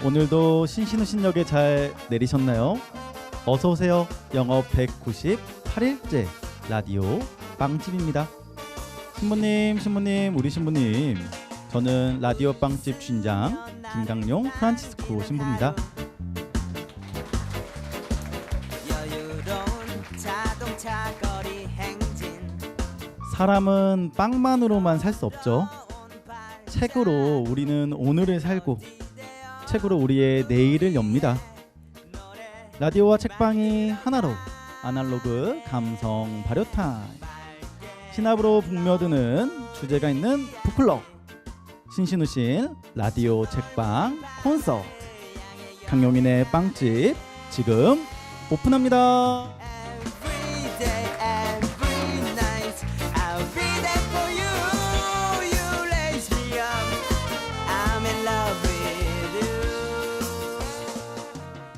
오늘도 신신우신역에 잘 내리셨나요? 어서 오세요. 영업 198일째 라디오 빵집입니다. 신부님, 우리 신부님. 저는 라디오 빵집 주인장 김강용 프란치스코 신부입니다. 사람은 빵만으로만 살 수 없죠. 책으로 우리는 오늘을 살고 책으로 우리의 내일을 엽니다. 라디오와 책방이 하나로 아날로그 감성 발효 타임. 신압으로 북며드는 주제가 있는 북클럽 신신우신 라디오 책방 콘서트 강용인의 빵집 지금 오픈합니다.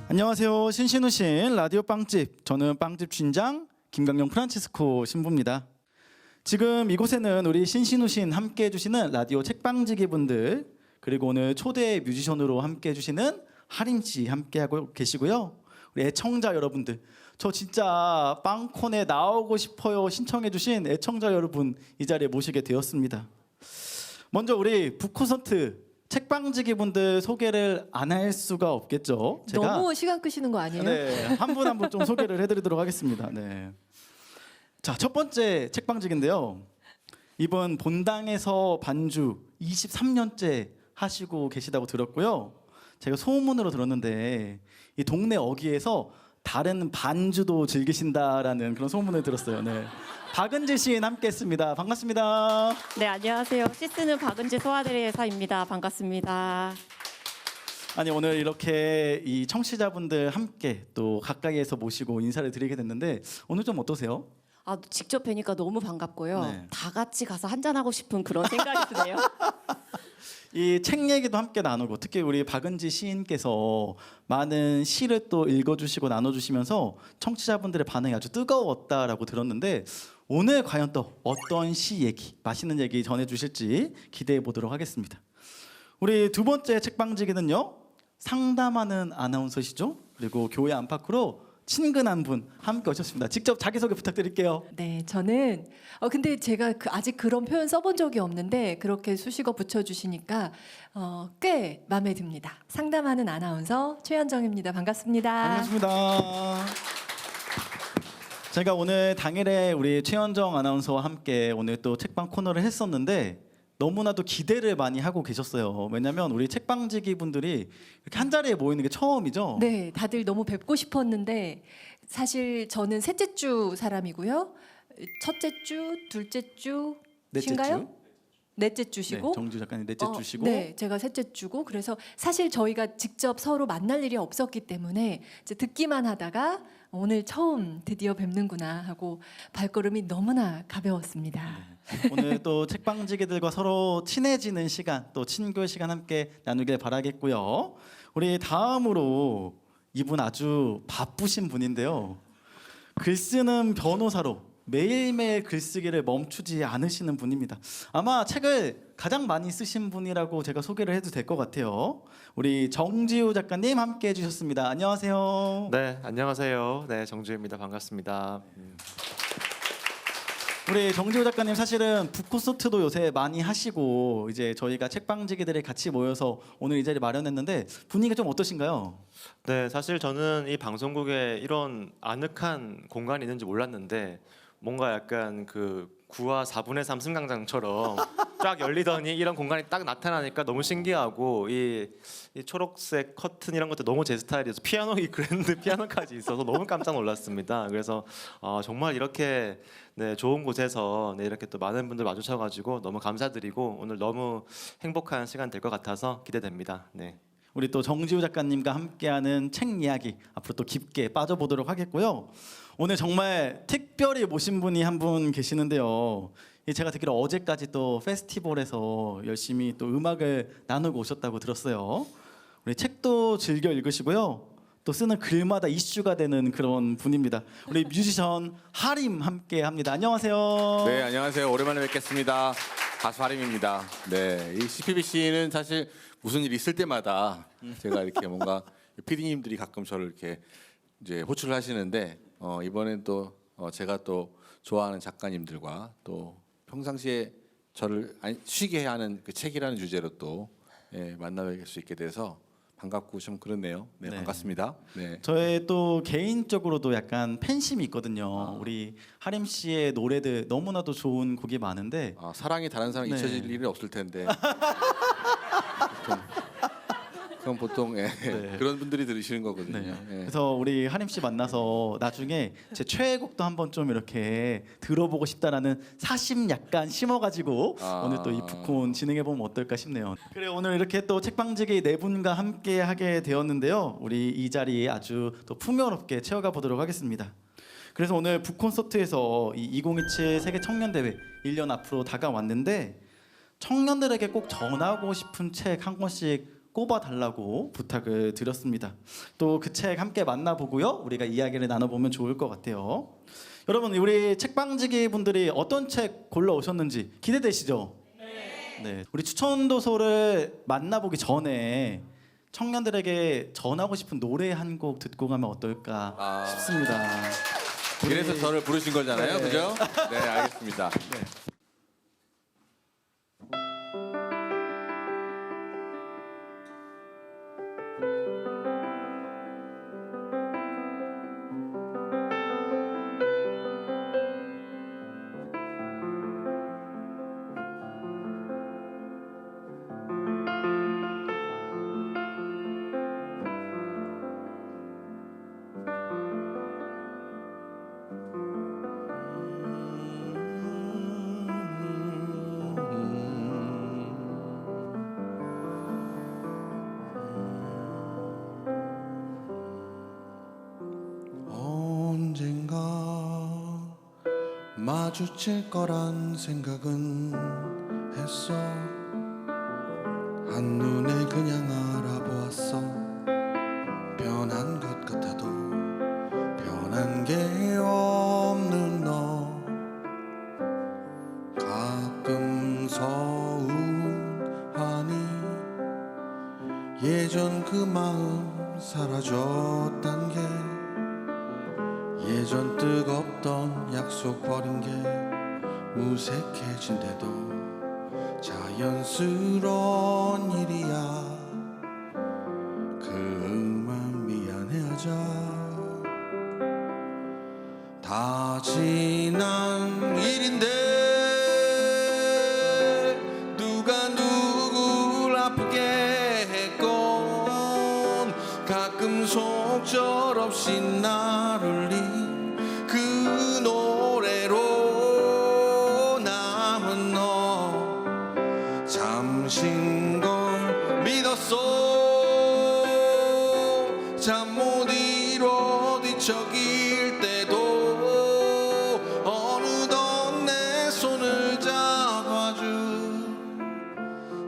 안녕하세요. 신신우신 라디오 빵집, 저는 빵집 주인장 김강용 프란치스코 신부입니다. 지금 이곳에는 우리 신신우신 함께 해주시는 라디오 책방지기 분들, 그리고 오늘 초대 뮤지션으로 함께 해주시는 하림씨 함께 하고 계시고요. 우리 애청자 여러분들, 저 진짜 빵콘에 나오고 싶어요 신청해주신 애청자 여러분 이 자리에 모시게 되었습니다. 먼저 우리 북콘서트 책방지기 분들 소개를 안 할 수가 없겠죠. 제가 너무 시간 끄시는 거 아니에요? 네, 한 분 한 분 좀 소개를 해드리도록 하겠습니다. 네. 자, 첫 번째 책방지기인데요. 이번 본당에서 반주 23년째 하시고 계시다고 들었고요. 제가 소문으로 들었는데 이 동네 어귀에서 다른 반주도 즐기신다라는 그런 소문을 들었어요. 네. 박은지 시인 함께했습니다. 반갑습니다. 네, 안녕하세요. 시스는 박은지 소아드레사입니다. 반갑습니다. 아니, 오늘 이렇게 이 청취자분들 함께 또 가까이에서 모시고 인사를 드리게 됐는데 오늘 좀 어떠세요? 아, 직접 뵈니까 너무 반갑고요. 네. 다 같이 가서 한잔하고 싶은 그런 생각이 드네요. 이 책 얘기도 함께 나누고, 특히 우리 박은지 시인께서 많은 시를 또 읽어주시고 나눠주시면서 청취자분들의 반응이 아주 뜨거웠다라고 들었는데, 오늘 과연 또 어떤 시 얘기, 맛있는 얘기 전해주실지 기대해 보도록 하겠습니다. 우리 두 번째 책방지기는요, 상담하는 아나운서시죠. 그리고 교회 안팎으로 친근한 분 함께 오셨습니다. 직접 자기소개 부탁드릴게요. 네, 저는 근데 제가 아직 그런 표현 써본 적이 없는데 그렇게 수식어 붙여주시니까 꽤 마음에 듭니다. 상담하는 아나운서 최현정입니다. 반갑습니다. 반갑습니다. 제가 오늘 당일에 우리 최현정 아나운서와 함께 오늘 또 책방 코너를 했었는데 너무나도 기대를 많이 하고 계셨어요. 왜냐하면 우리 책방지기 분들이 이렇게 한 자리에 모이는 게 처음이죠. 네, 다들 너무 뵙고 싶었는데 사실 저는 셋째 주 사람이고요. 첫째 주, 둘째 주, 넷째 신가요? 주. 넷째 주시고 네, 정주 작가님 넷째 주시고. 네, 제가 셋째 주고 그래서 사실 저희가 직접 서로 만날 일이 없었기 때문에 이제 듣기만 하다가 오늘 처음 드디어 뵙는구나 하고 발걸음이 너무나 가벼웠습니다. 네. 오늘 또 책방지기들과 서로 친해지는 시간, 또 친교의 시간 함께 나누길 바라겠고요. 우리 다음으로 이분 아주 바쁘신 분인데요. 글 쓰는 변호사로 매일매일 글쓰기를 멈추지 않으시는 분입니다. 아마 책을 가장 많이 쓰신 분이라고 제가 소개를 해도 될 것 같아요. 우리 정지우 작가님 함께 해주셨습니다. 안녕하세요. 네, 안녕하세요. 네, 정주입니다. 반갑습니다. 우리 정지우 작가님 사실은 북콘서트도 요새 많이 하시고 이제 저희가 책방지기들이 같이 모여서 오늘 이 자리 마련했는데 분위기가 좀 어떠신가요? 네, 사실 저는 이 방송국에 이런 아늑한 공간이 있는지 몰랐는데 뭔가 약간 그 9화 4분의 3 승강장처럼 쫙 열리더니 이런 공간이 딱 나타나니까 너무 신기하고 이 초록색 커튼 이런 것도 너무 제 스타일이어서 이 그랜드 피아노까지 있어서 너무 깜짝 놀랐습니다. 그래서 정말 이렇게 네, 좋은 곳에서 네, 이렇게 또 많은 분들 마주쳐가지고 너무 감사드리고 오늘 너무 행복한 시간 될 것 같아서 기대됩니다. 네. 우리 또 정지우 작가님과 함께하는 책 이야기 앞으로 또 깊게 빠져보도록 하겠고요. 오늘 정말 특별히 모신 분이 한 분 계시는데요. 제가 듣기로 어제까지 또 페스티벌에서 열심히 또 음악을 나누고 오셨다고 들었어요. 우리 책도 즐겨 읽으시고요. 또 쓰는 글마다 이슈가 되는 그런 분입니다. 우리 뮤지션 하림 함께 합니다. 안녕하세요. 네, 안녕하세요. 오랜만에 뵙겠습니다. 가수 하림입니다. 네, 이 CPBC는 사실 무슨 일이 있을 때마다 제가 이렇게 뭔가 PD님들이 가끔 저를 이렇게 이제 호출을 하시는데 이번엔 또 제가 또 좋아하는 작가님들과 또 평상시에 저를 쉬게 하는 그 책이라는 주제로 또 만나뵐 수 있게 돼서 반갑고 좀 그렇네요. 네, 네. 반갑습니다. 네. 저의 또 개인적으로도 약간 팬심이 있거든요. 우리 하림 씨의 노래들 너무나도 좋은 곡이 많은데 사랑이 다른 사람 네. 잊혀질 일은 없을 텐데 그건 보통 그런 분들이 들으시는 거거든요. 네. 예. 그래서 우리 하림 씨 만나서 나중에 제 최애곡도 한번 좀 이렇게 들어보고 싶다라는 사심 약간 심어가지고 오늘 또 이 북콘 진행해 보면 어떨까 싶네요. 그래 오늘 이렇게 또 책방지기 네 분과 함께 하게 되었는데요. 우리 이 자리 아주 또 풍요롭게 채워가 보도록 하겠습니다. 그래서 오늘 북콘서트에서 이 2027 세계 청년 대회 1년 앞으로 다가왔는데 청년들에게 꼭 전하고 싶은 책 한 권씩 꼽아달라고 부탁을 드렸습니다. 또 그 책 함께 만나보고요. 우리가 이야기를 나눠보면 좋을 것 같아요. 여러분 우리 책방지기 분들이 어떤 책 골라오셨는지 기대되시죠? 네. 우리 추천 도서를 만나보기 전에 청년들에게 전하고 싶은 노래 한 곡 듣고 가면 어떨까 싶습니다. 그래서 저를 부르신 거잖아요, 네. 그죠? 네, 알겠습니다. 언젠가 마주칠 거란 생각은 했어. 한눈에 그냥 알아보았어. 변한 것 같아도 변한 게 없는 너. 가끔 서운하니 예전 그 마음 사라졌단 게, 예전 뜨겁던 약속 버린 게 무색해진대도 자연스러운 일이야. 그만 미안해하자. 다 지난 일인데 누가 누굴 아프게 했건 가끔 속절없이 나를 그 노래로 남은 너. 잠신 걸 믿었어. 잠 못 이뤄 뒤척일 때도 어느덧 내 손을 잡아준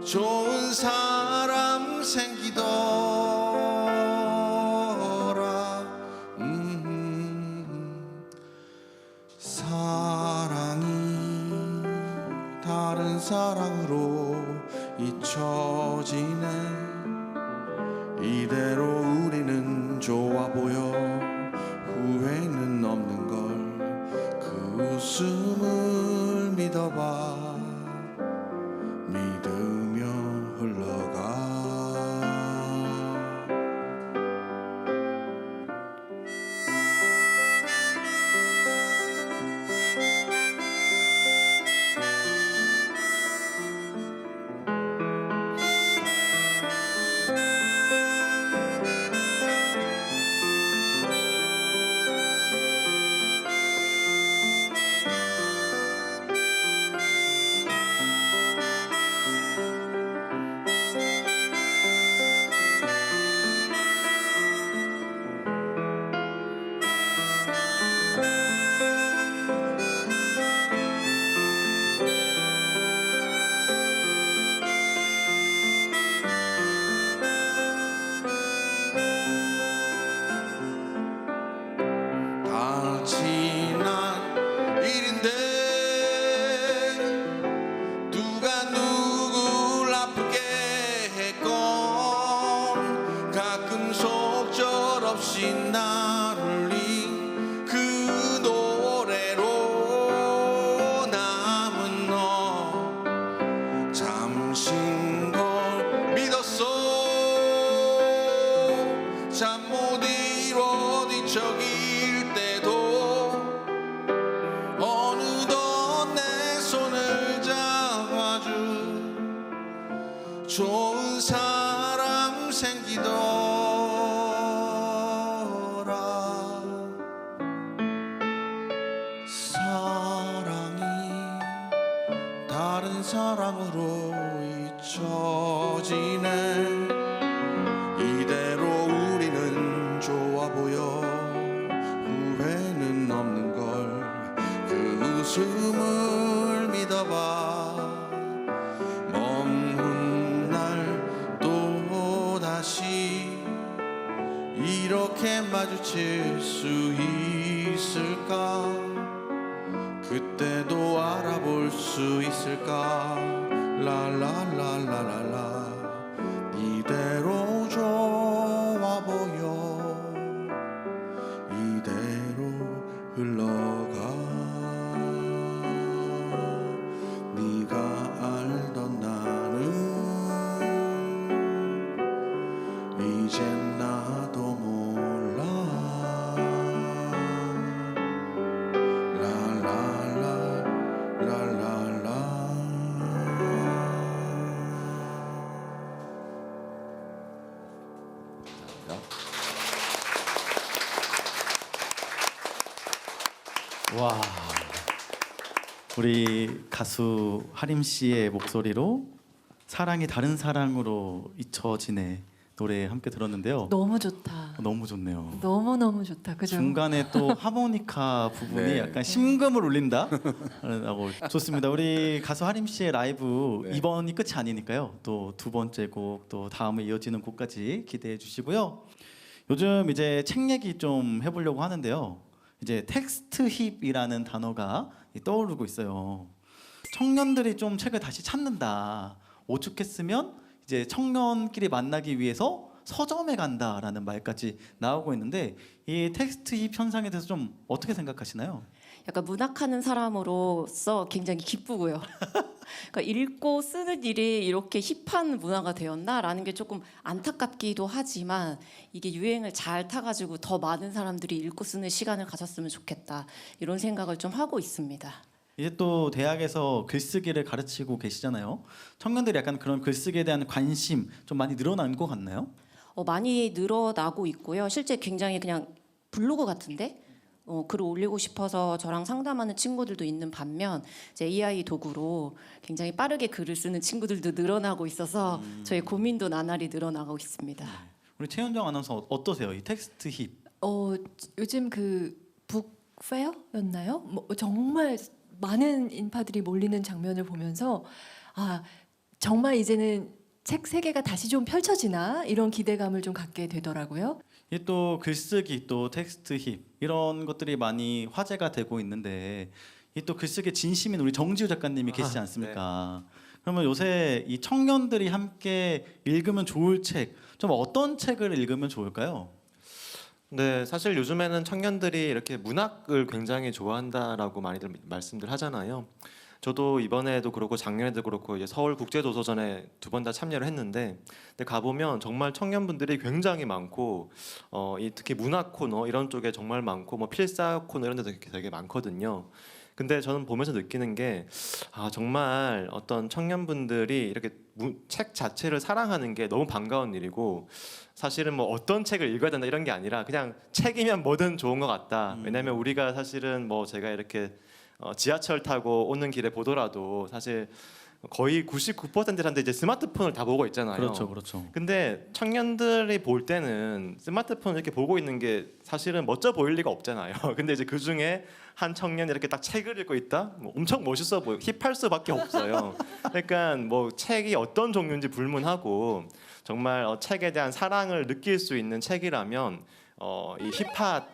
좋은 사람 생기더라. 사랑이 다른 사랑으로 잊혀지네. 이대로 우리는 좋아 보여. 후회는 없는 걸. 그 웃음을 믿어봐. 믿으며 흘러가. 없이 나를 그 노래로 남은 너 잠신 걸 믿었어. 잠 못 이뤄 뒤척일 때도 어느덧 내 손을 잡아준 좋은 사람 생기더라. 사랑이 다른 사랑으로 잊혀지네. 이대로 우리는 좋아 보여. 후회는 없는 걸. 그 웃음을 믿어봐. 먼 날 또 다시 이렇게 마주칠 수 있을까? 그때도 알아볼 수 있을까? 라라라라라라. 이대로 좋아 보여. 이대로 흘러가. 네가 알던 나는 이젠 나도 몰라. 라라라 라라라. 와, 우리 가수 하림 씨의 목소리로 사랑이 다른 사랑으로 잊혀지네 노래 함께 들었는데요. 너무 좋다. 너무 좋네요. 너무 너무 좋다. 그죠? 중간에 또 하모니카 부분이 네. 약간 심금을 울린다. 라고 좋습니다. 우리 가수 하림 씨의 라이브 네. 이번이 끝이 아니니까요. 또 두 번째 곡, 또 다음에 이어지는 곡까지 기대해 주시고요. 요즘 이제 책 얘기 좀 해보려고 하는데요. 이제 텍스트 힙이라는 단어가 떠오르고 있어요. 청년들이 좀 책을 다시 찾는다. 오죽했으면 이제 청년끼리 만나기 위해서 서점에 간다라는 말까지 나오고 있는데 이 텍스트 힙 현상에 대해서 좀 어떻게 생각하시나요? 약간 문학하는 사람으로서 굉장히 기쁘고요. 그러니까 읽고 쓰는 일이 이렇게 힙한 문화가 되었나라는 게 조금 안타깝기도 하지만 이게 유행을 잘 타가지고 더 많은 사람들이 읽고 쓰는 시간을 가졌으면 좋겠다 이런 생각을 좀 하고 있습니다. 이제 또 대학에서 글쓰기를 가르치고 계시잖아요. 청년들이 약간 그런 글쓰기에 대한 관심 좀 많이 늘어난 것 같나요? 많이 늘어나고 있고요. 실제 굉장히 그냥 블로그 같은데 글을 올리고 싶어서 저랑 상담하는 친구들도 있는 반면 이제 AI 도구로 굉장히 빠르게 글을 쓰는 친구들도 늘어나고 있어서 저희 고민도 나날이 늘어나고 있습니다. 우리 최현정 아나운서 어떠세요? 이 텍스트 힙. 요즘 그 북페어였나요? 뭐 정말 많은 인파들이 몰리는 장면을 보면서 아 정말 이제는 책 세계가 다시 좀 펼쳐지나 이런 기대감을 좀 갖게 되더라고요. 이게 또 글쓰기 또 텍스트 힙 이런 것들이 많이 화제가 되고 있는데 이 또 글쓰기 진심인 우리 정지우 작가님이 계시지 않습니까? 그러면 요새 이 청년들이 함께 읽으면 좋을 책, 좀 어떤 책을 읽으면 좋을까요? 네, 사실 요즘에는 청년들이 이렇게 문학을 굉장히 좋아한다라고 많이들 말씀들 하잖아요. 저도 이번에도 그렇고 작년에도 그렇고 이제 서울 국제도서전에 2번 다 참여를 했는데, 근데 가 보면 정말 청년분들이 굉장히 많고, 이 특히 문학 코너 이런 쪽에 정말 많고, 뭐 필사 코너 이런 데도 되게 많거든요. 근데 저는 보면서 느끼는 게 정말 어떤 청년분들이 이렇게 책 자체를 사랑하는 게 너무 반가운 일이고, 사실은 뭐 어떤 책을 읽어야 된다 이런 게 아니라 그냥 책이면 뭐든 좋은 것 같다. 왜냐하면 우리가 사실은 뭐 제가 이렇게 지하철 타고 오는 길에 보더라도 사실 거의 99%한테 이제 스마트폰을 다 보고 있잖아요. 그렇죠, 그렇죠. 근데 청년들이 볼 때는 스마트폰을 이렇게 보고 있는 게 사실은 멋져 보일 리가 없잖아요. 근데 이제 그 중에 한 청년이 이렇게 딱 책을 읽고 있다? 뭐 엄청 멋있어 보여. 힙할 수밖에 없어요. 그러니까 뭐 책이 어떤 종류인지 불문하고 정말 책에 대한 사랑을 느낄 수 있는 책이라면 이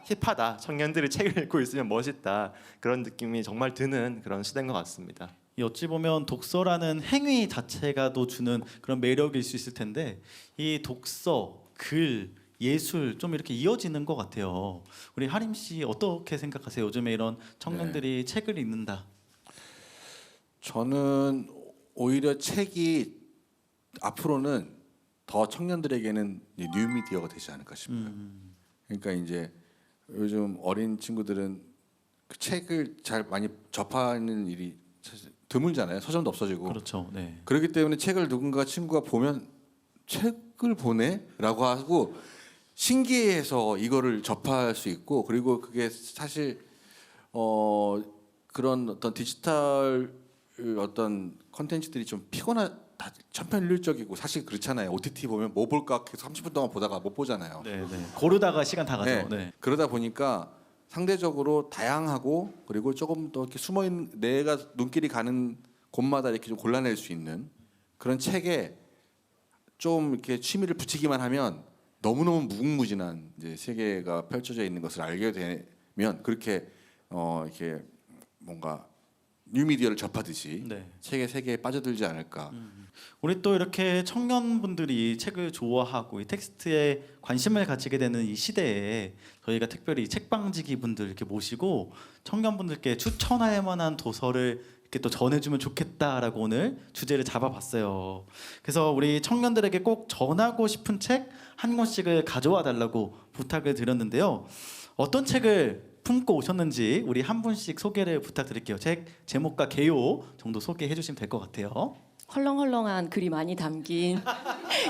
힙하다. 청년들이 책을 읽고 있으면 멋있다. 그런 느낌이 정말 드는 그런 시대인 것 같습니다. 이 어찌 보면 독서라는 행위 자체가 또 주는 그런 매력일 수 있을 텐데 이 독서, 글 예술 좀 이렇게 이어지는 것 같아요. 우리 하림 씨 어떻게 생각하세요? 요즘에 이런 청년들이 책을 읽는다. 저는 오히려 책이 앞으로는 더 청년들에게는 이 뉴미디어가 되지 않을까 싶어요. 그러니까 이제 요즘 어린 친구들은 그 책을 잘 많이 접하는 일이 사실 드물잖아요. 서점도 없어지고. 그렇죠. 네. 그렇기 때문에 책을 누군가 친구가 보면 책을 보네라고 하고 신기해해서 이거를 접할 수 있고, 그리고 그게 사실 그런 어떤 디지털 어떤 컨텐츠들이 좀 다 천편일률적이고 사실 그렇잖아요. OTT 보면 뭐 볼까 계속 30분 동안 보다가 못 보잖아요. 네, 네. 고르다가 시간 다 가죠. 네. 네. 그러다 보니까 상대적으로 다양하고, 그리고 조금 더 이렇게 숨어 있는 내가 눈길이 가는 곳마다 이렇게 좀 골라낼 수 있는 그런 책에 좀 이렇게 취미를 붙이기만 하면 너무너무 무궁무진한 이제 세계가 펼쳐져 있는 것을 알게 되면, 그렇게 이렇게 뭔가 뉴미디어를 접하듯이 네. 책의 세계에 빠져들지 않을까. 우리 또 이렇게 청년분들이 책을 좋아하고 이 텍스트에 관심을 가지게 되는 이 시대에 저희가 특별히 책방지기 분들 이렇게 모시고 청년분들께 추천할 만한 도서를 이렇게 또 전해주면 좋겠다라고 오늘 주제를 잡아봤어요. 그래서 우리 청년들에게 꼭 전하고 싶은 책 한 권씩을 가져와 달라고 부탁을 드렸는데요. 어떤 책을 품고 오셨는지 우리 한 분씩 소개를 부탁드릴게요. 책 제목과 개요 정도 소개해 주시면 될 것 같아요. 헐렁헐렁한 글이 많이 담긴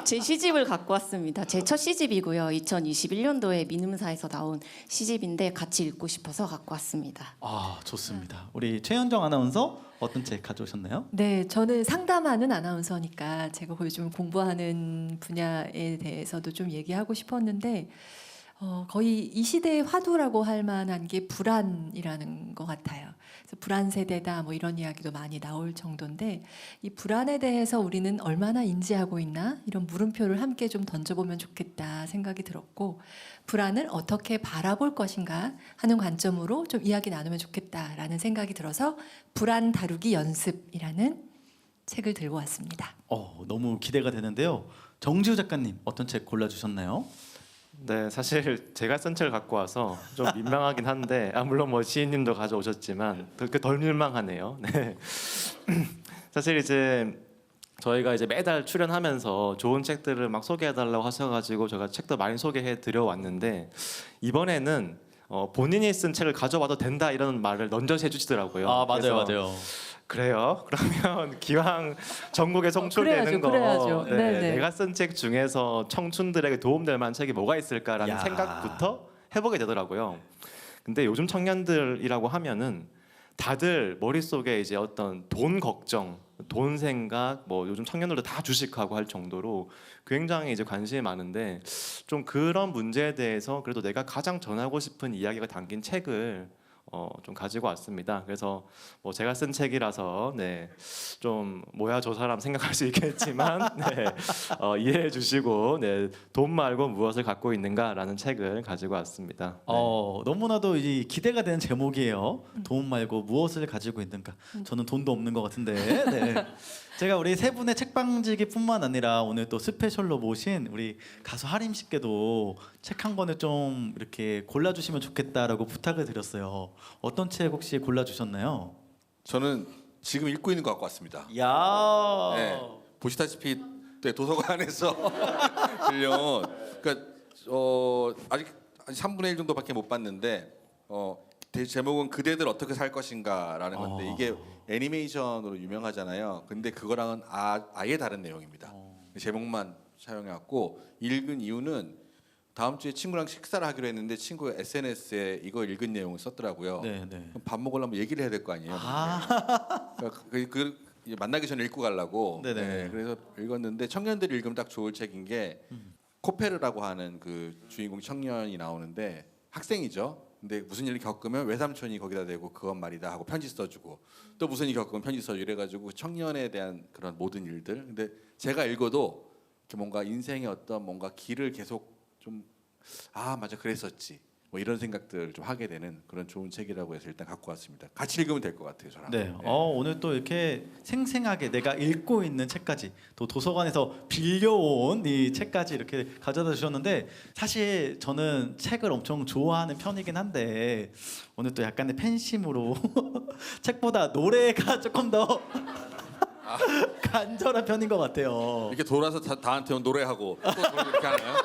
제 시집을 갖고 왔습니다. 제 첫 시집이고요. 2021년도에 민음사에서 나온 시집인데 같이 읽고 싶어서 갖고 왔습니다. 아, 좋습니다. 우리 최현정 아나운서 어떤 책 가져오셨나요? 네, 저는 상담하는 아나운서니까 제가 요즘 공부하는 분야에 대해서도 좀 얘기하고 싶었는데 거의 이 시대의 화두라고 할 만한 게 불안이라는 것 같아요. 그래서 불안 세대다 뭐 이런 이야기도 많이 나올 정도인데 이 불안에 대해서 우리는 얼마나 인지하고 있나 이런 물음표를 함께 좀 던져보면 좋겠다 생각이 들었고, 불안을 어떻게 바라볼 것인가 하는 관점으로 좀 이야기 나누면 좋겠다라는 생각이 들어서 불안 다루기 연습이라는 책을 들고 왔습니다. 너무 기대가 되는데요. 정지우 작가님 어떤 책 골라주셨나요? 네, 사실 제가 쓴 책을 갖고 와서 좀 민망하긴 한데, 물론 뭐 시인님도 가져오셨지만 그렇게 덜 민망하네요. 네. 사실 이제 저희가 이제 매달 출연하면서 좋은 책들을 막 소개해달라고 하셔가지고 제가 책도 많이 소개해 드려 왔는데, 이번에는 본인이 쓴 책을 가져와도 된다 이런 말을 넌저시 해주시더라고요. 아, 맞아요, 그래서 맞아요. 그래요? 그러면 기왕 전국에 송출되는 거 그래야죠. 네, 네네. 내가 쓴 책 중에서 청춘들에게 도움될 만한 책이 뭐가 있을까라는 야. 생각부터 해보게 되더라고요. 근데 요즘 청년들이라고 하면은 다들 머릿속에 이제 어떤 돈 걱정, 돈 생각, 뭐 요즘 청년들도 다 주식하고 할 정도로 굉장히 이제 관심이 많은데, 좀 그런 문제에 대해서 그래도 내가 가장 전하고 싶은 이야기가 담긴 책을 좀 가지고 왔습니다. 그래서 뭐 제가 쓴 책이라서 좀 뭐야 저 사람 생각할 수 있겠지만 이해해 주시고 돈 말고 무엇을 갖고 있는가라는 책을 가지고 왔습니다. 너무나도 이 기대가 되는 제목이에요. 돈 말고 무엇을 가지고 있는가. 저는 돈도 없는 것 같은데. 네. 제가 우리 세 분의 책방지기뿐만 아니라 오늘 또 스페셜로 모신 우리 가수 하림 씨께도 책 한 권을 좀 이렇게 골라주시면 좋겠다라고 부탁을 드렸어요. 어떤 책 혹시 골라주셨나요? 저는 지금 읽고 있는 것 갖고 왔습니다. 야. 네, 보시다시피 도서관에서 빌려온, 그러니까 아직 3분의 1 정도밖에 못 봤는데 제목은 그대들 어떻게 살 것인가라는 건데, 이게 애니메이션으로 유명하잖아요. 근데 그거랑은 아예 다른 내용입니다. 제목만 사용해갖고 읽은 이유는 다음 주에 친구랑 식사를 하기로 했는데 친구가 SNS에 이거 읽은 내용을 썼더라고요. 네, 네. 그럼 밥 먹으려면 얘기를 해야 될 거 아니에요. 그러니까 이제 만나기 전에 읽고 가려고. 네네. 네, 그래서 읽었는데 청년들이 읽으면 딱 좋을 책인 게 코페르라고 하는 그 주인공 청년이 나오는데 학생이죠. 근데 무슨 일을 겪으면 외삼촌이 거기다 대고 그건 말이다 하고 편지 써주고, 또 무슨 일 겪으면 편지 써주고, 이래가지고 청년에 대한 그런 모든 일들. 근데 제가 읽어도 이렇게 뭔가 인생의 어떤 뭔가 길을 계속 좀 맞아 그랬었지, 뭐 이런 생각들 좀 하게 되는 그런 좋은 책이라고 해서 일단 갖고 왔습니다. 같이 읽으면 될 것 같아요, 저랑. 네. 오늘 또 이렇게 생생하게 내가 읽고 있는 책까지 또 도서관에서 빌려온 이 책까지 이렇게 가져다 주셨는데 사실 저는 책을 엄청 좋아하는 편이긴 한데 오늘 또 약간의 팬심으로 책보다 노래가 조금 더 간절한 편인 것 같아요. 이렇게 돌아서 다한테 노래하고 또 돌고 이렇게 하나요?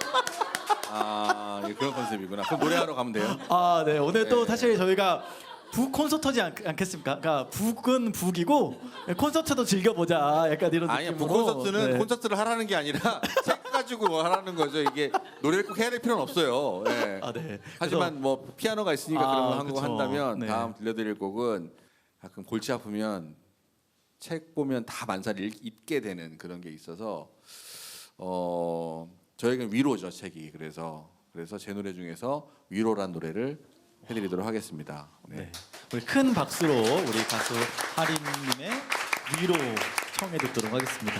아, 예, 그런 컨셉이구나. 그럼 노래하러 가면 돼요. 아, 네. 오늘 또 네. 사실 저희가 북 콘서트지 않겠습니까? 그러니까 북은 북이고 콘서트도 즐겨보자. 약간 이런 아니야, 느낌으로. 콘서트는 네. 콘서트를 하라는 게 아니라 책 가지고 하라는 거죠. 이게 노래를 꼭 해야 될 필요는 없어요. 예. 아, 네. 하지만 뭐 피아노가 있으니까 아, 그런 거 한곡 그쵸. 한다면 네. 다음 들려드릴 곡은 가끔 골치 아프면 책 보면 다 만사를 읽게 되는 그런 게 있어서 저에겐 위로죠, 책이. 그래서 제 노래 중에서 위로란 노래를 해드리도록 하겠습니다. 네. 네. 우리 큰 박수로 우리 가수 하림님의 위로 청해 듣도록 하겠습니다.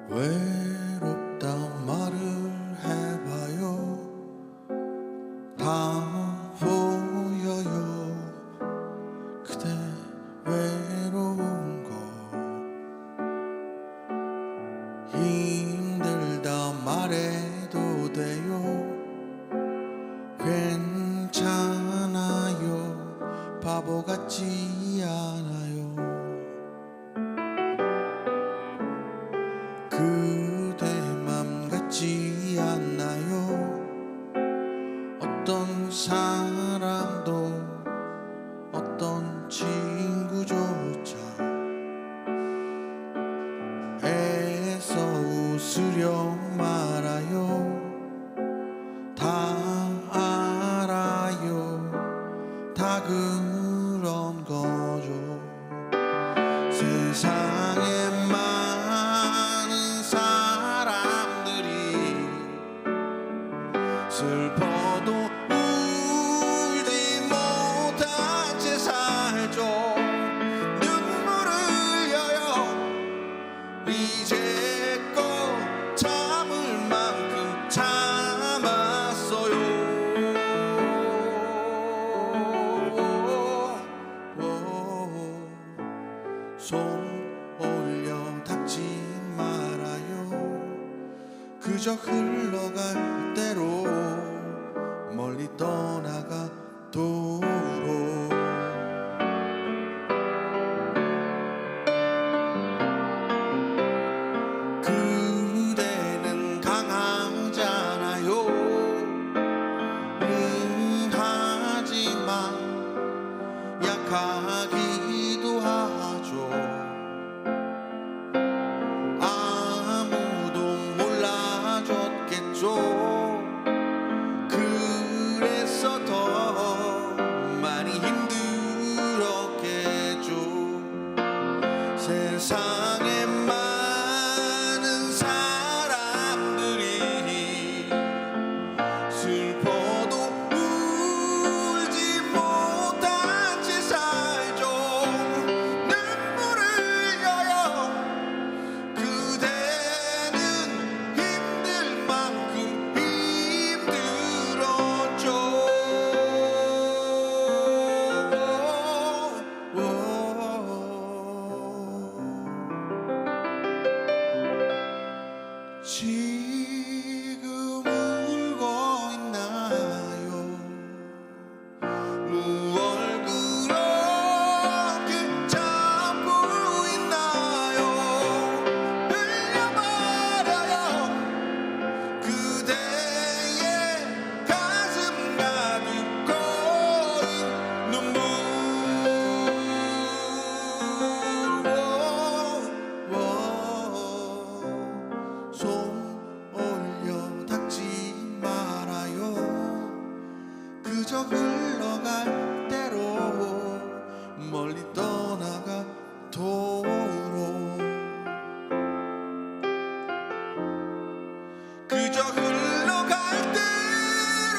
외롭다 말을 해봐요. 다 보여요. 그대 외로운 거. 힘들다 말해도 돼요. 괜찮아요. 바보 같지 않아요. 그대 맘 같지 않나요? 어떤 사람도 어떤 친구조차 애써 웃으려 말아요. 다 알아요. 다 그런 거죠. 세상에 많은 사람들이 슬퍼도 울지 못한 채 살죠. 눈물을 흘려요. 이제껏 참을 만큼 참았어요. 손 올려 닦지 말아요. 그저 흘러갈 대로 멀리 떠나가도록. 그대는 강하잖아요. 하지만 약하기도 하죠. 아무도 몰라줬겠죠. 그래서 더 많이 힘들었겠죠. 세상에 많은 사람들이 슬퍼도 울지 못한 채 살죠. 눈물을 흘려요. 그대는 힘들 만큼 힘들었죠. 지금 울고 있나요? 무얼 그렇게 잡고 있나요? 흘려버려요. 그대의 가슴 가득 고인 눈물. 손 올려 닦지 말아요. 그저 흘러갈 대로 멀리 떠나가도록. 그저 흘러갈 대로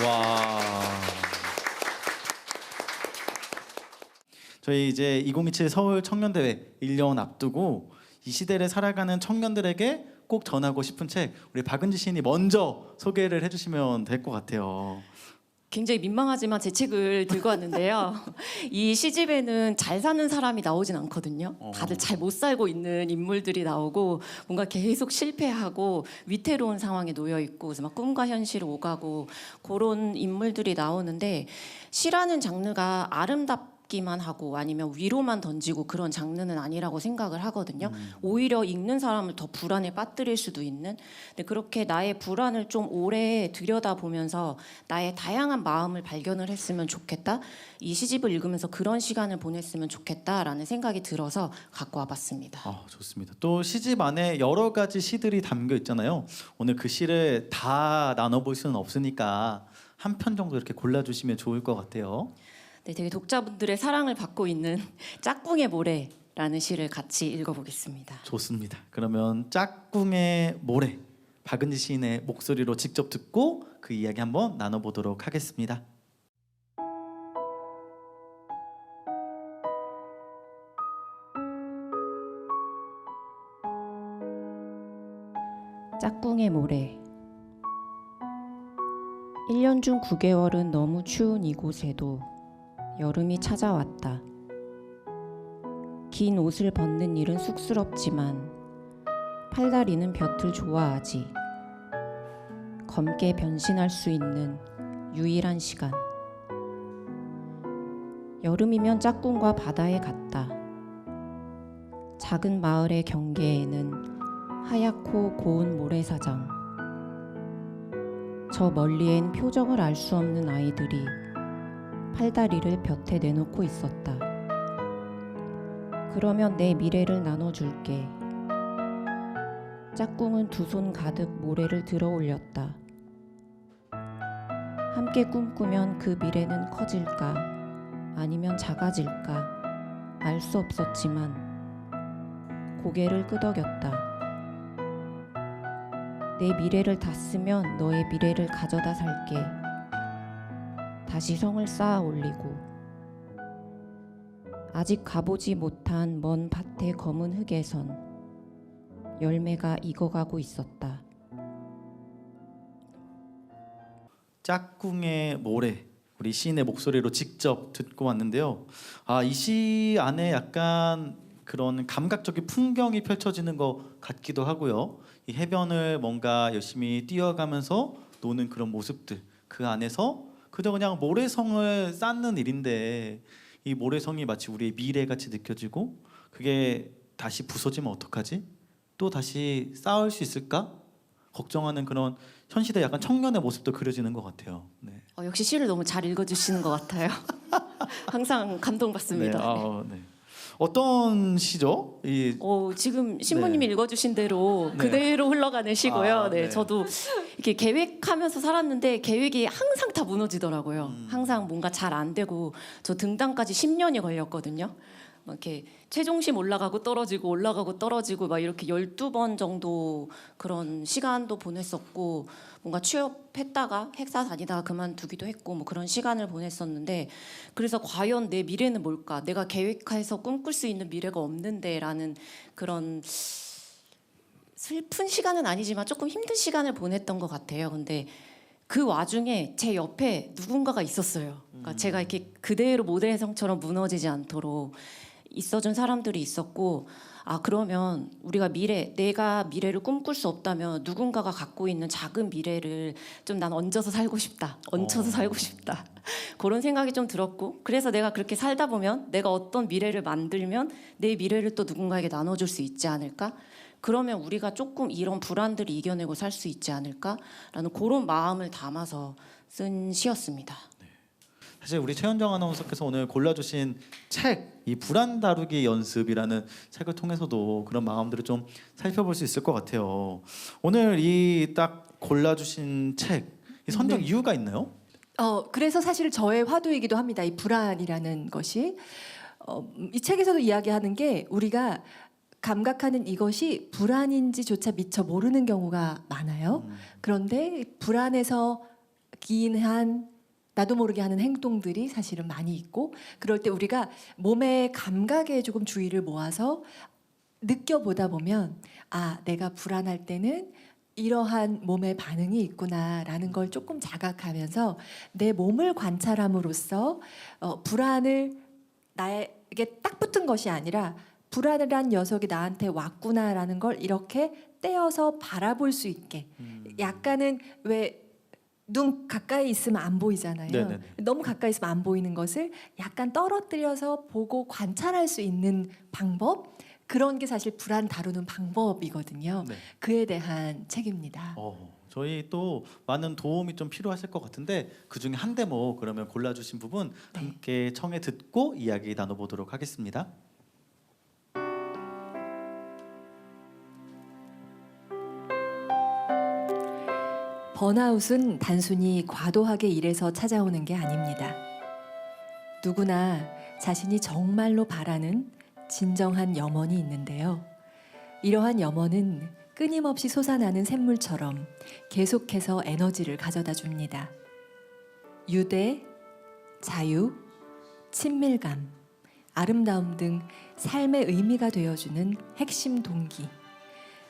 와. 저희 이제 2027 서울 청년대회 1년 앞두고 이 시대를 살아가는 청년들에게 꼭 전하고 싶은 책 우리 박은지 시인이 먼저 소개를 해주시면 될 것 같아요. 굉장히 민망하지만 제 책을 들고 왔는데요. 이 시집에는 잘 사는 사람이 나오진 않거든요. 다들 잘 못 살고 있는 인물들이 나오고 뭔가 계속 실패하고 위태로운 상황에 놓여 있고 그래서 막 꿈과 현실을 오가고 그런 인물들이 나오는데 시라는 장르가 아름답기만 하고 아니면 위로만 던지고 그런 장르는 아니라고 생각을 하거든요. 오히려 읽는 사람을 더 불안에 빠뜨릴 수도 있는. 근데 그렇게 나의 불안을 좀 오래 들여다보면서 나의 다양한 마음을 발견을 했으면 좋겠다. 이 시집을 읽으면서 그런 시간을 보냈으면 좋겠다라는 생각이 들어서 갖고 와봤습니다. 좋습니다. 또 시집 안에 여러 가지 시들이 담겨 있잖아요. 오늘 그 시를 다 나눠볼 수는 없으니까 한 편 정도 이렇게 골라주시면 좋을 것 같아요. 네, 되게 독자분들의 사랑을 받고 있는 짝꿍의 모래라는 시를 같이 읽어보겠습니다. 좋습니다. 그러면 짝꿍의 모래 박은지 시인의 목소리로 직접 듣고 그 이야기 한번 나눠보도록 하겠습니다. 짝꿍의 모래. 1년 중 9개월은 너무 추운 이곳에도 여름이 찾아왔다. 긴 옷을 벗는 일은 쑥스럽지만 팔다리는 볕을 좋아하지. 검게 변신할 수 있는 유일한 시간. 여름이면 짝꿍과 바다에 갔다. 작은 마을의 경계에는 하얗고 고운 모래사장. 저 멀리엔 표정을 알 수 없는 아이들이 팔다리를 볕에 내놓고 있었다. 그러면 내 미래를 나눠줄게. 짝꿍은 두 손 가득 모래를 들어 올렸다. 함께 꿈꾸면 그 미래는 커질까 아니면 작아질까 알 수 없었지만 고개를 끄덕였다. 내 미래를 다 쓰면 너의 미래를 가져다 살게. 다시 성을 쌓아 올리고 아직 가보지 못한 먼 밭의 검은 흙에선 열매가 익어가고 있었다. 짝꿍의 모래 우리 시인의 목소리로 직접 듣고 왔는데요. 이 시 안에 약간 그런 감각적인 풍경이 펼쳐지는 것 같기도 하고요. 이 해변을 뭔가 열심히 뛰어가면서 노는 그런 모습들 그 안에서 그저 그냥 모래성을 쌓는 일인데 이 모래성이 마치 우리의 미래같이 느껴지고 그게 다시 부서지면 어떡하지? 또 다시 쌓을 수 있을까? 걱정하는 그런 현 시대 약간 청년의 모습도 그려지는 것 같아요. 네. 역시 시를 너무 잘 읽어주시는 것 같아요. 항상 감동받습니다. 네. 어떤 시죠? 지금 신부님이 읽어주신 대로 그대로 흘러가는 시고요. 네, 저도 이렇게 계획하면서 살았는데 계획이 항상 다 무너지더라고요. 항상 뭔가 잘 안 되고 저 등단까지 10년이 걸렸거든요. 막 이렇게 최종심 올라가고 떨어지고 올라가고 떨어지고 막 이렇게 12번 정도 그런 시간도 보냈었고 뭔가 취업했다가 회사 다니다가 그만두기도 했고 뭐 그런 시간을 보냈었는데 그래서 과연 내 미래는 뭘까? 내가 계획해서 꿈꿀 수 있는 미래가 없는데라는 그런 슬픈 시간은 아니지만 조금 힘든 시간을 보냈던 것 같아요. 근데 그 와중에 제 옆에 누군가가 있었어요. 그러니까 제가 이렇게 그대로 모델성처럼 무너지지 않도록 있어준 사람들이 있었고 그러면 우리가 내가 미래를 꿈꿀 수 없다면 누군가가 갖고 있는 작은 미래를 좀 난 얹어서 살고 싶다. 얹혀서 살고 싶다. 그런 생각이 좀 들었고 그래서 내가 그렇게 살다 보면 내가 어떤 미래를 만들면 내 미래를 또 누군가에게 나눠줄 수 있지 않을까? 그러면 우리가 조금 이런 불안들을 이겨내고 살 수 있지 않을까라는 그런 마음을 담아서 쓴 시였습니다. 사실 우리 최현정 아나운서께서 오늘 골라주신 책 이 불안 다루기 연습이라는 책을 통해서도 그런 마음들을 좀 살펴볼 수 있을 것 같아요. 오늘 이 딱 골라주신 책 이 선정 이유가 있나요? 그래서 사실 저의 화두이기도 합니다. 이 불안이라는 것이 이 책에서도 이야기하는 게 우리가 감각하는 이것이 불안인지조차 미처 모르는 경우가 많아요. 그런데 불안에서 기인한 나도 모르게 하는 행동들이 사실은 많이 있고 그럴 때 우리가 몸의 감각에 조금 주의를 모아서 느껴보다 보면 아 내가 불안할 때는 이러한 몸의 반응이 있구나라는 걸 조금 자각하면서 내 몸을 관찰함으로써 불안을 나에게 딱 붙은 것이 아니라 불안한 녀석이 나한테 왔구나라는 걸 이렇게 떼어서 바라볼 수 있게 약간은 왜 눈 가까이 있으면 안 보이잖아요. 네네네. 너무 가까이 있으면 안 보이는 것을 약간 떨어뜨려서 보고 관찰할 수 있는 방법 그런 게 사실 불안 다루는 방법이거든요. 네. 그에 대한 책입니다. 저희 또 많은 도움이 좀 필요하실 것 같은데 그 중에 한 대목 그러면 골라주신 부분 네. 함께 청해 듣고 이야기 나눠보도록 하겠습니다. 번아웃은 단순히 과도하게 일해서 찾아오는 게 아닙니다. 누구나 자신이 정말로 바라는 진정한 염원이 있는데요. 이러한 염원은 끊임없이 솟아나는 샘물처럼 계속해서 에너지를 가져다 줍니다. 유대, 자유, 친밀감, 아름다움 등 삶의 의미가 되어주는 핵심 동기.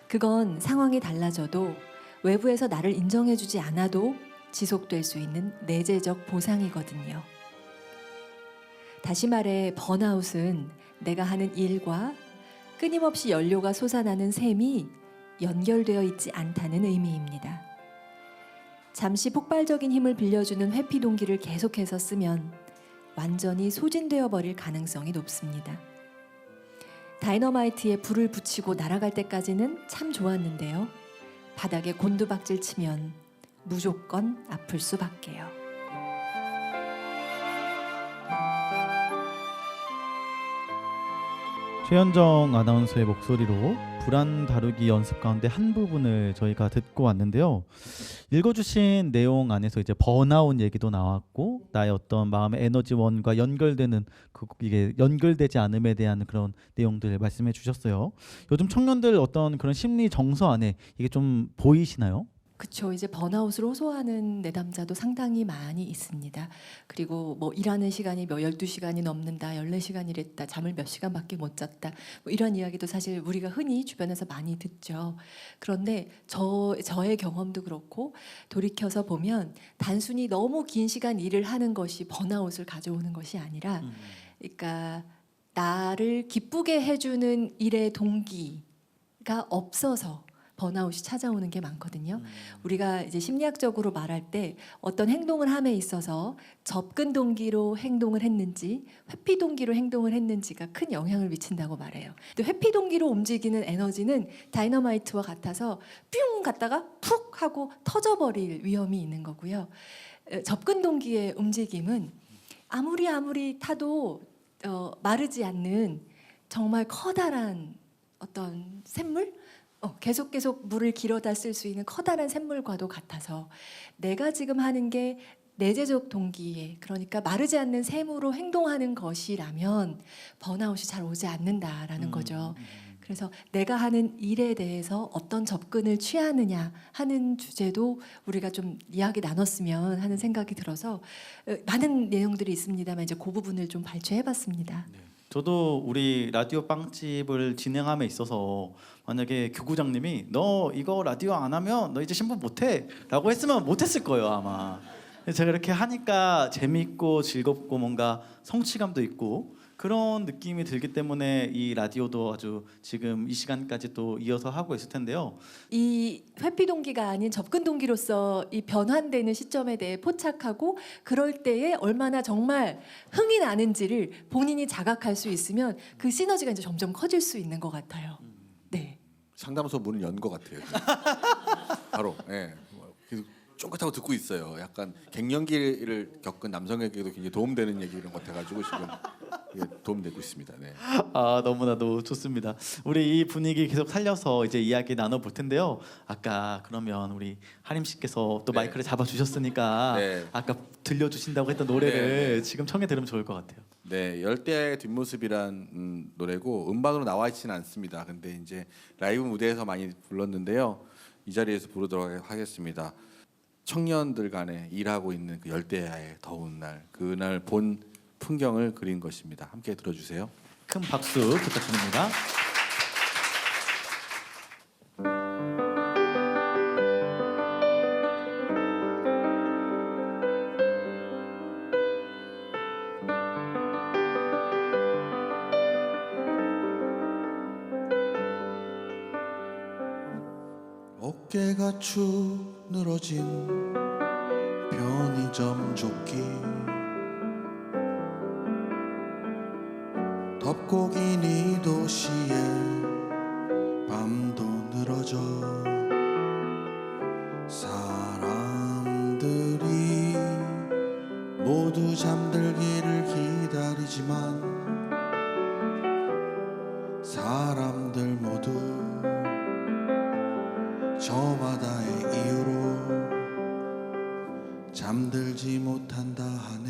그건 상황이 달라져도 외부에서 나를 인정해주지 않아도 지속될 수 있는 내재적 보상이거든요. 다시 말해 번아웃은 내가 하는 일과 끊임없이 연료가 솟아나는 셈이 연결되어 있지 않다는 의미입니다. 잠시 폭발적인 힘을 빌려주는 회피 동기를 계속해서 쓰면 완전히 소진되어 버릴 가능성이 높습니다. 다이너마이트에 불을 붙이고 날아갈 때까지는 참 좋았는데요. 바닥에 곤두박질 치면 무조건 아플 수밖에요. 최현정 아나운서의 목소리로 불안 다루기 연습 가운데 한 부분을 저희가 듣고 왔는데요. 읽어주신 내용 안에서 이제 번아웃 얘기도 나왔고 나의 어떤 마음의 에너지원과 연결되는 이게 연결되지 않음에 대한 그런 내용들 말씀해 주셨어요. 요즘 청년들 어떤 그런 심리 정서 안에 이게 좀 보이시나요? 그렇죠. 이제 번아웃을 호소하는 내담자도 상당히 많이 있습니다. 그리고 뭐 일하는 시간이 12시간이 넘는다, 14시간 일했다, 잠을 몇 시간밖에 못 잤다. 뭐 이런 이야기도 사실 우리가 흔히 주변에서 많이 듣죠. 그런데 저의 경험도 그렇고 돌이켜서 보면 단순히 너무 긴 시간 일을 하는 것이 번아웃을 가져오는 것이 아니라 그러니까 나를 기쁘게 해주는 일의 동기가 없어서 번아웃이 찾아오는 게 많거든요. 우리가 이제 심리학적으로 말할 때 어떤 행동을 함에 있어서 접근 동기로 행동을 했는지 회피 동기로 행동을 했는지가 큰 영향을 미친다고 말해요. 근데 회피 동기로 움직이는 에너지는 다이너마이트와 같아서 뿅 갔다가 푹 하고 터져버릴 위험이 있는 거고요. 접근 동기의 움직임은 아무리 타도 마르지 않는 정말 커다란 어떤 샘물? 계속 물을 길어다 쓸 수 있는 커다란 샘물과도 같아서 내가 지금 하는 게 내재적 동기에 그러니까 마르지 않는 샘으로 행동하는 것이라면 번아웃이 잘 오지 않는다라는 거죠. 그래서 내가 하는 일에 대해서 어떤 접근을 취하느냐 하는 주제도 우리가 좀 이야기 나눴으면 하는 생각이 들어서 많은 내용들이 있습니다만 이제 그 부분을 좀 발췌해봤습니다. 저도 우리 라디오 빵집을 진행함에 있어서 만약에 교구장님이 너 이거 라디오 안 하면 너 이제 신부 못해 라고 했으면 못했을 거예요 아마. 제가 이렇게 하니까 재미있고 즐겁고 뭔가 성취감도 있고 그런 느낌이 들기 때문에 이 라디오도 아주 지금 이 시간까지 또 이어서 하고 있을 텐데요. 이 회피 동기가 아닌 접근 동기로서 이 변환되는 시점에 대해 포착하고 그럴 때에 얼마나 정말 흥이 나는지를 본인이 자각할 수 있으면 그 시너지가 이제 점점 커질 수 있는 것 같아요. 네. 상담소 문을 연 것 같아요. 바로. 예. 계속 쫑긋하고 듣고 있어요. 약간 갱년기를 겪은 남성에게도 굉장히 도움되는 얘기 이런 것 같아가지고 지금 이게 도움되고 있습니다. 네. 아 너무나도 좋습니다. 우리 이 분위기 계속 살려서 이제 이야기 나눠볼 텐데요. 아까 그러면 우리 하림 씨께서 또 네. 마이크를 잡아주셨으니까 네. 아까 들려주신다고 했던 노래를 네. 지금 청해 들으면 좋을 것 같아요. 네, 열대야의 뒷모습이란 노래고 음반으로 나와 있지는 않습니다. 근데 이제 라이브 무대에서 많이 불렀는데요. 이 자리에서 부르도록 하겠습니다. 청년들 간에 일하고 있는 그 열대야의 더운 날, 그날 본 풍경을 그린 것입니다. 함께 들어주세요. 큰 박수 부탁드립니다. 어깨가 축 늘어진 편의점 조끼, 덥고 긴 이 도시에 밤도 늘어져 사람들이 모두 잠들기를 기다리지만 사람들 모두 저마다의 이유로 잠들지 못한다 하네.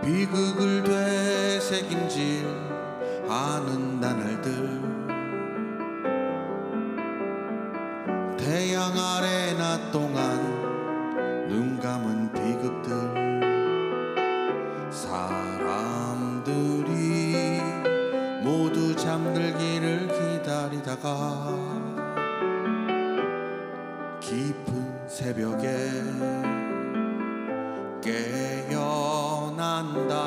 비극을 되새김질 아는 나날들, 태양 아래 낮 동안 눈 감은 비극들, 사람들이 모두 잠들기를 기다리다가 깊은 새벽에 깨어난다.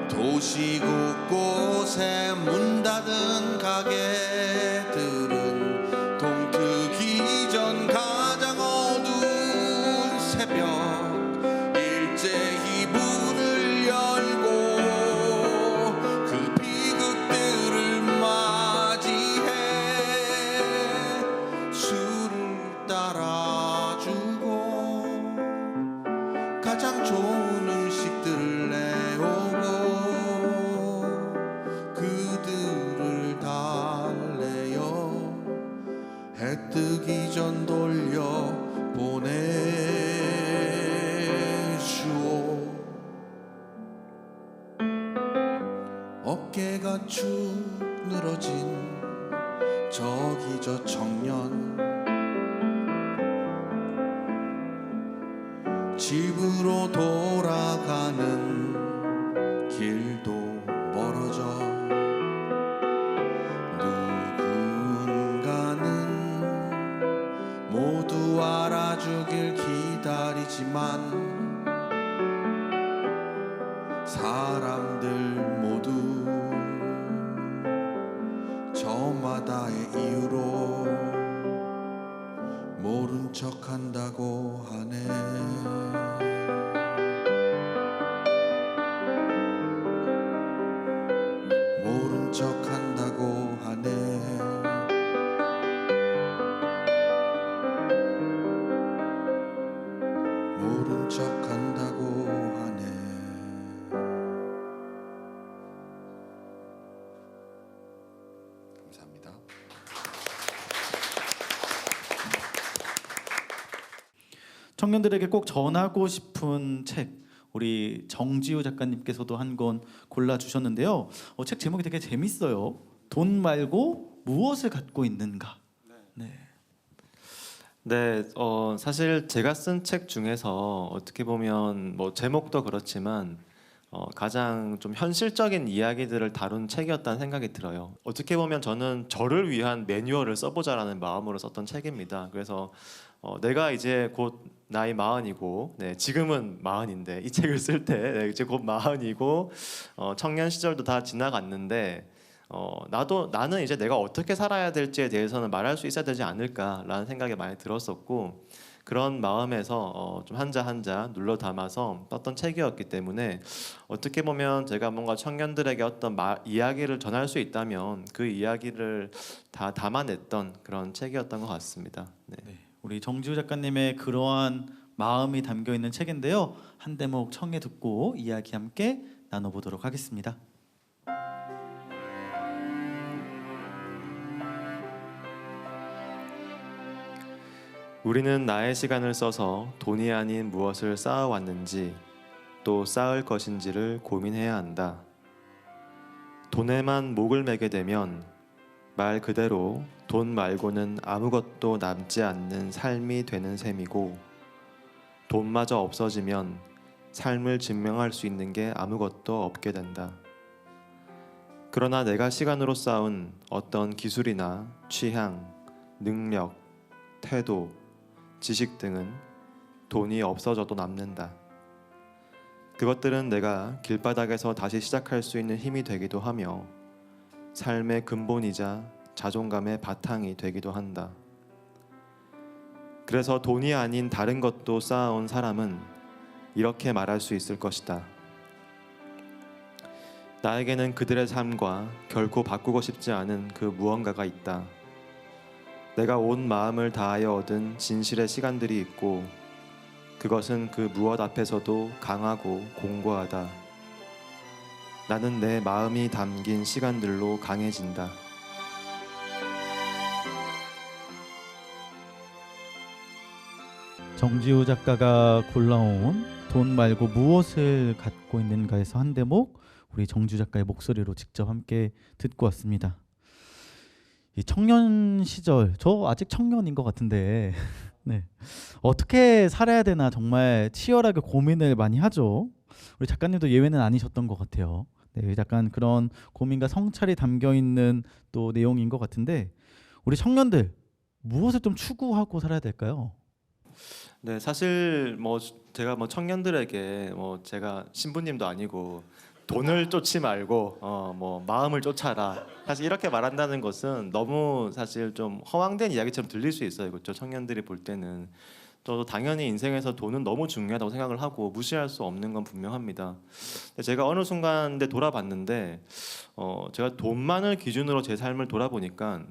도시 곳곳에 문 닫은 가게들은 동트기 전 가장 어두운 새벽 일제히 문을 열고 그 비극들을 맞이해 술을 따라주고 가장 좋은 음식들을 내오고 그들을 달래요 해 뜨기 전 돌려 보내주오. 어깨가 축 늘어진 저기 저 청년, 집으로 돌아가는 길도 멀어져 누군가는 모두 알아주길 기다리지만 사람들 모두 저마다의 이유로 모른 척한다고 하네. 모른 척한다고 하네. 모른 척한다고 하네. 감사합니다. 청년들에게 꼭 전하고 싶은 책, 우리 정지우 작가님께서도 한 권 골라주셨는데요. 책 제목이 되게 재밌어요. 돈 말고 무엇을 갖고 있는가. 네. 네, 사실 제가 쓴 책 중에서 어떻게 보면 뭐 제목도 그렇지만 가장 좀 현실적인 이야기들을 다룬 책이었다는 생각이 들어요. 어떻게 보면 저는 저를 위한 매뉴얼을 써보자라는 마음으로 썼던 책입니다. 그래서 내가 이제 곧 나이 40이고, 네, 지금은 40인데 이 책을 쓸 때 이제 곧 40이고 청년 시절도 다 지나갔는데 나는 이제 내가 어떻게 살아야 될지에 대해서는 말할 수 있어야 되지 않을까라는 생각이 많이 들었었고, 그런 마음에서 좀 한자 한자 눌러 담아서 썼던 책이었기 때문에 어떻게 보면 제가 뭔가 청년들에게 어떤 이야기를 전할 수 있다면 그 이야기를 다 담아냈던 그런 책이었던 것 같습니다. 네. 네, 우리 정지우 작가님의 그러한 마음이 담겨 있는 책인데요. 한 대목 청해 듣고 이야기 함께 나눠보도록 하겠습니다. 우리는 나의 시간을 써서 돈이 아닌 무엇을 쌓아왔는지 또 쌓을 것인지를 고민해야 한다. 돈에만 목을 매게 되면 말 그대로 돈 말고는 아무것도 남지 않는 삶이 되는 셈이고, 돈마저 없어지면 삶을 증명할 수 있는 게 아무것도 없게 된다. 그러나 내가 시간으로 쌓은 어떤 기술이나 취향, 능력, 태도, 지식 등은 돈이 없어져도 남는다. 그것들은 내가 길바닥에서 다시 시작할 수 있는 힘이 되기도 하며 삶의 근본이자 자존감의 바탕이 되기도 한다. 그래서 돈이 아닌 다른 것도 쌓아온 사람은 이렇게 말할 수 있을 것이다. 나에게는 그들의 삶과 결코 바꾸고 싶지 않은 그 무언가가 있다. 내가 온 마음을 다하여 얻은 진실의 시간들이 있고, 그것은 그 무엇 앞에서도 강하고 공고하다. 나는 내 마음이 담긴 시간들로 강해진다. 정지우 작가가 골라온 돈 말고 무엇을 갖고 있는가에서 한 대목, 우리 정지우 작가의 목소리로 직접 함께 듣고 왔습니다. 이 청년 시절, 저 아직 청년인 것 같은데 네. 어떻게 살아야 되나 정말 치열하게 고민을 많이 하죠. 우리 작가님도 예외는 아니셨던 것 같아요. 네, 약간 그런 고민과 성찰이 담겨 있는 또 내용인 것 같은데, 우리 청년들 무엇을 좀 추구하고 살아야 될까요? 네, 사실 제가 청년들에게 제가 신부님도 아니고 돈을 쫓지 말고 마음을 쫓아라, 사실 이렇게 말한다는 것은 너무 사실 좀 허황된 이야기처럼 들릴 수 있어요. 그렇죠? 청년들이 볼 때는. 저도 당연히 인생에서 돈은 너무 중요하다고 생각을 하고 무시할 수 없는 건 분명합니다. 근데 제가 어느 순간 돌아봤는데 제가 돈만을 기준으로 제 삶을 돌아보니까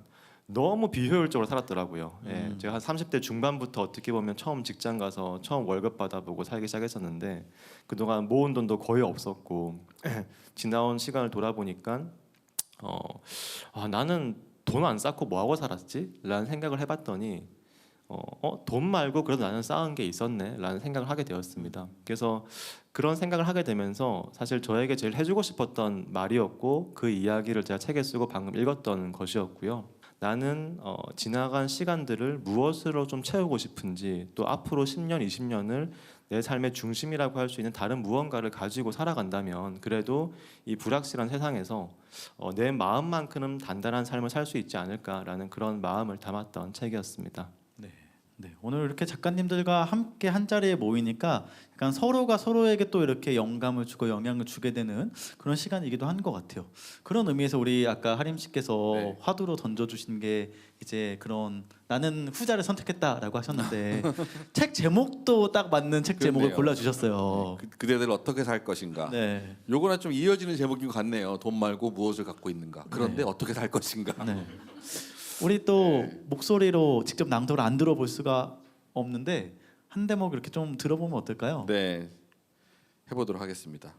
너무 비효율적으로 살았더라고요. 예, 제가 한 30대 중반부터 어떻게 보면 처음 직장 가서 처음 월급 받아보고 살기 시작했었는데, 그동안 모은 돈도 거의 없었고 지나온 시간을 돌아보니까 나는 돈 안 쌓고 뭐 하고 살았지? 라는 생각을 해봤더니 돈 말고 그래도 나는 쌓은 게 있었네 라는 생각을 하게 되었습니다. 그래서 그런 생각을 하게 되면서 사실 저에게 제일 해주고 싶었던 말이었고, 그 이야기를 제가 책에 쓰고 방금 읽었던 것이었고요. 나는 지나간 시간들을 무엇으로 좀 채우고 싶은지, 또 앞으로 10년, 20년을 내 삶의 중심이라고 할 수 있는 다른 무언가를 가지고 살아간다면 그래도 이 불확실한 세상에서 내 마음만큼은 단단한 삶을 살 수 있지 않을까라는 그런 마음을 담았던 책이었습니다. 네, 오늘 이렇게 작가님들과 함께 한 자리에 모이니까 약간 서로가 서로에게 또 이렇게 영감을 주고 영향을 주게 되는 그런 시간이기도 한 것 같아요. 그런 의미에서 우리 아까 하림 씨께서 네. 화두로 던져주신 게 이제 그런 나는 후자를 선택했다라고 하셨는데 책 제목도 딱 맞는 책 제목을 그렇네요. 골라주셨어요. 그대들 어떻게 살 것인가. 네, 요거랑 좀 이어지는 제목인 것 같네요. 돈 말고 무엇을 갖고 있는가. 그런데 네. 어떻게 살 것인가. 네. 우리 또 목소리로 직접 낭독을 안 들어볼 수가 없는데 한 대목 이렇게 좀 들어보면 어떨까요? 네, 해보도록 하겠습니다.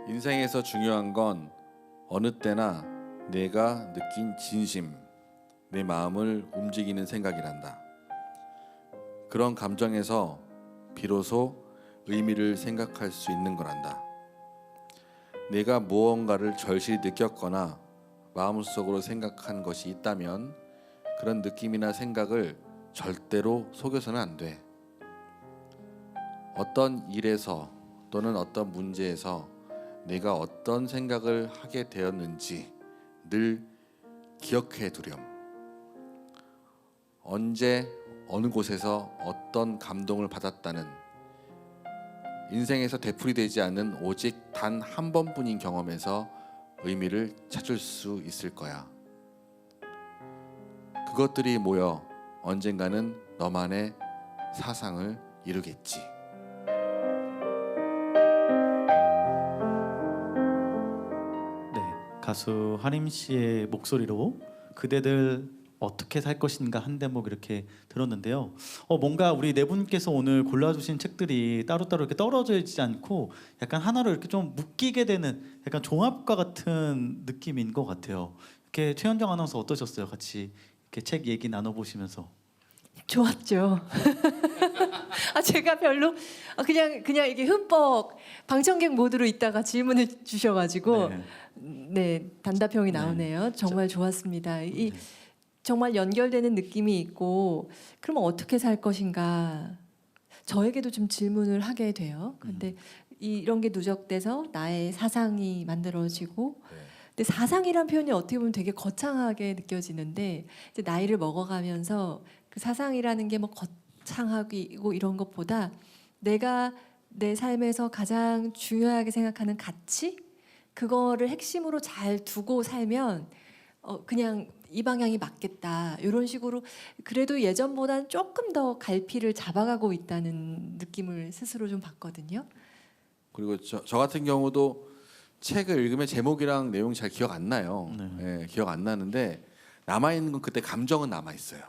인생에서 중요한 건 어느 때나 내가 느낀 진심, 내 마음을 움직이는 생각이란다. 그런 감정에서 비로소 의미를 생각할 수 있는 거란다. 내가 무언가를 절실히 느꼈거나 마음속으로 생각한 것이 있다면 그런 느낌이나 생각을 절대로 속여서는 안 돼. 어떤 일에서 또는 어떤 문제에서 내가 어떤 생각을 하게 되었는지 늘 기억해 두렴. 언제 어느 곳에서 어떤 감동을 받았다는 인생에서 되풀이되지 않는 오직 단 한 번뿐인 경험에서 의미를 찾을 수 있을 거야. 그것들이 모여 언젠가는 너만의 사상을 이루겠지. 네, 가수 하림 씨의 목소리로 그대들 어떻게 살 것인가 한 대목 이렇게 들었는데요. 뭔가 우리 네 분께서 오늘 골라주신 책들이 따로따로 이렇게 떨어져 있지 않고 약간 하나로 이렇게 좀 묶이게 되는 약간 종합과 같은 느낌인 것 같아요. 이렇게 최현정 아나운서 어떠셨어요? 같이 이렇게 책 얘기 나눠보시면서. 좋았죠. 제가 별로 그냥 이게 흠뻑 방청객 모드로 있다가 질문을 주셔가지고 네, 단답형이 나오네요. 정말 좋았습니다. 이 정말 연결되는 느낌이 있고 그러면 어떻게 살 것인가 저에게도 좀 질문을 하게 돼요. 근데 이런 게 누적돼서 나의 사상이 만들어지고 근데 사상이란 표현이 어떻게 보면 되게 거창하게 느껴지는데 이제 나이를 먹어가면서 그 사상이라는 게 뭐 거창하고 이런 것보다 내가 내 삶에서 가장 중요하게 생각하는 가치 그거를 핵심으로 잘 두고 살면 그냥 이 방향이 맞겠다 이런 식으로 그래도 예전보다는 조금 더 갈피를 잡아가고 있다는 느낌을 스스로 좀 받거든요. 그리고 저 같은 경우도 책을 읽으면 제목이랑 내용이 잘 기억 안 나요. 예, 기억 안 나는데 남아 있는 건 그때 감정은 남아 있어요.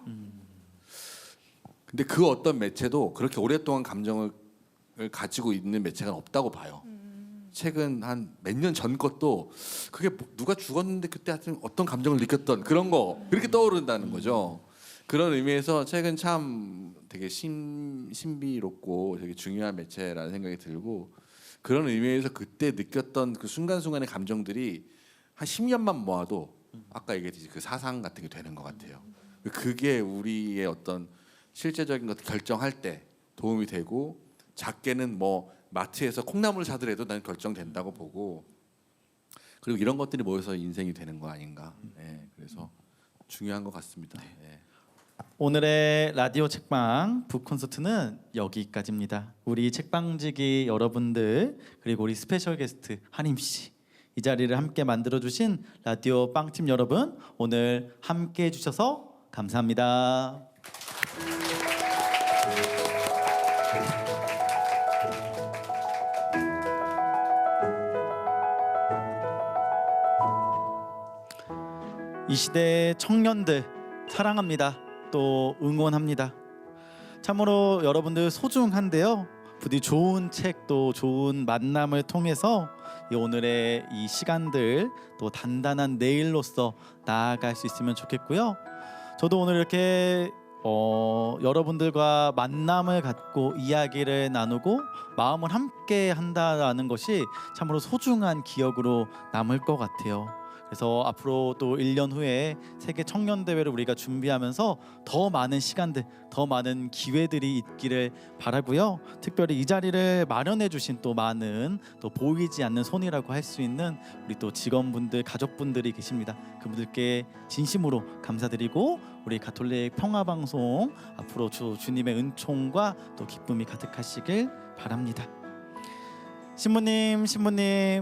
근데 그 어떤 매체도 그렇게 오랫동안 감정을 가지고 있는 매체가 없다고 봐요. 책은 한 몇 년 전 것도 그게 누가 죽었는데 그때 하여튼 어떤 감정을 느꼈던 그런 거 그렇게 떠오른다는 거죠. 그런 의미에서 책은 참 되게 신비롭고 되게 중요한 매체라는 생각이 들고 그런 의미에서 그때 느꼈던 그 순간순간의 감정들이 한 10년만 모아도 아까 얘기했듯이 그 사상 같은 게 되는 것 같아요. 그게 우리의 어떤 실제적인 것을 결정할 때 도움이 되고 작게는 뭐 마트에서 콩나물 사더라도 난 결정된다고 보고 그리고 이런 것들이 모여서 인생이 되는 거 아닌가. 네, 그래서 중요한 것 같습니다. 네. 오늘의 라디오 책방 북콘서트는 여기까지입니다. 우리 책방지기 여러분들 그리고 우리 스페셜 게스트 한임 씨, 이 자리를 함께 만들어 주신 라디오 빵팀 여러분 오늘 함께 해주셔서 감사합니다. 이 시대의 청년들 사랑합니다. 또 응원합니다. 참으로 여러분들 소중한데요. 부디 좋은 책 또 좋은 만남을 통해서 오늘의 이 시간들 또 단단한 내일로서 나아갈 수 있으면 좋겠고요. 저도 오늘 이렇게 여러분들과 만남을 갖고 이야기를 나누고 마음을 함께 한다는 것이 참으로 소중한 기억으로 남을 것 같아요. 그래서 앞으로 또 1년 후에 세계 청년 대회를 우리가 준비하면서 더 많은 시간들, 더 많은 기회들이 있기를 바라고요. 특별히 이 자리를 마련해 주신 또 많은 또 보이지 않는 손이라고 할 수 있는 우리 또 직원분들, 가족분들이 계십니다. 그분들께 진심으로 감사드리고 우리 가톨릭 평화방송 앞으로 주님의 은총과 또 기쁨이 가득하시길 바랍니다. 신부님,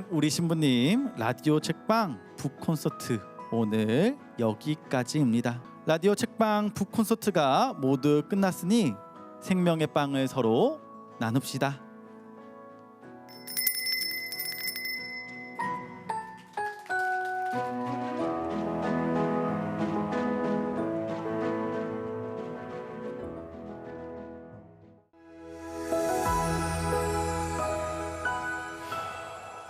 우리 신부님 라디오 책방 북콘서트 오늘 여기까지입니다. 라디오 책방 북콘서트가 모두 끝났으니 생명의 빵을 서로 나눕시다.